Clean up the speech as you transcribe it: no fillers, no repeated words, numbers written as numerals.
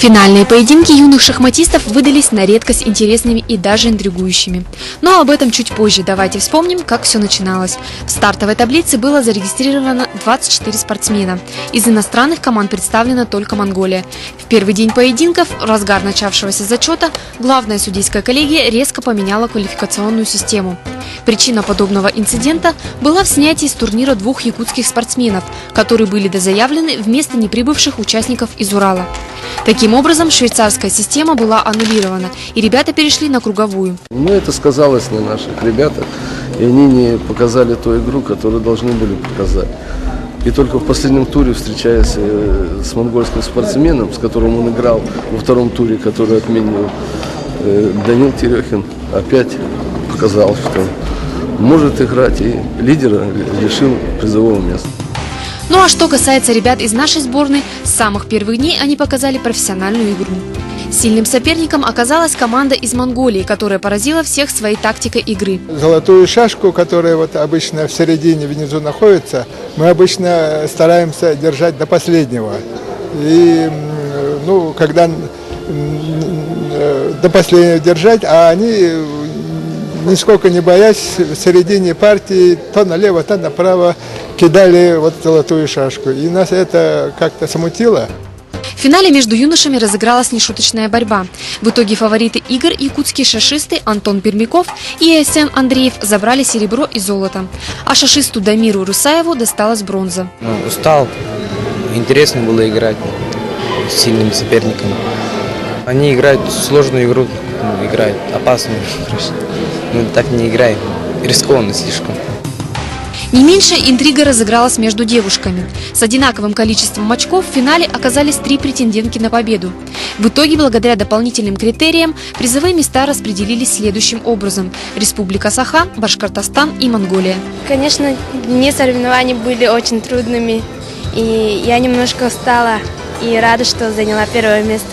Финальные поединки юных шахматистов выдались на редкость интересными и даже интригующими. Но об этом чуть позже. Давайте вспомним, как все начиналось. В стартовой таблице было зарегистрировано 24 спортсмена. Из иностранных команд представлена только Монголия. В первый день поединков, в разгар начавшегося зачета, главная судейская коллегия резко поменяла квалификационную систему. Причина подобного инцидента была в снятии с турнира двух якутских спортсменов, которые были дозаявлены вместо неприбывших участников из Урала. Таким образом, швейцарская система была аннулирована, и ребята перешли на круговую. Это сказалось на наших ребятах, и они не показали ту игру, которую должны были показать. И только в последнем туре, встречаясь с монгольским спортсменом, с которым он играл во втором туре, который отменил, Данил Терехин опять показал, что может играть, и лидера лишил призового места. Ну а что касается ребят из нашей сборной, с самых первых дней они показали профессиональную игру. Сильным соперником оказалась команда из Монголии, которая поразила всех своей тактикой игры. Золотую шашку, которая обычно в середине внизу находится, мы обычно стараемся держать до последнего. И когда до последнего держать, а они, нисколько не боясь, в середине партии то налево, то направо кидали золотую шашку. И нас это как-то смутило. В финале между юношами разыгралась нешуточная борьба. В итоге фавориты игр, якутские шашисты Антон Пермяков и Эсен Андреев забрали серебро и золото. А шашисту Дамиру Русаеву досталась бронза. Устал. Интересно было играть с сильными соперниками. Они играют сложную игру, играют опасную. Мы так не играем. Рискованно слишком. Не меньшая интрига разыгралась между девушками. С одинаковым количеством очков в финале оказались 3 претендентки на победу. В итоге, благодаря дополнительным критериям, призовые места распределились следующим образом: Республика Саха, Башкортостан и Монголия. Конечно, дни соревнований были очень трудными, и я немножко устала и рада, что заняла первое место.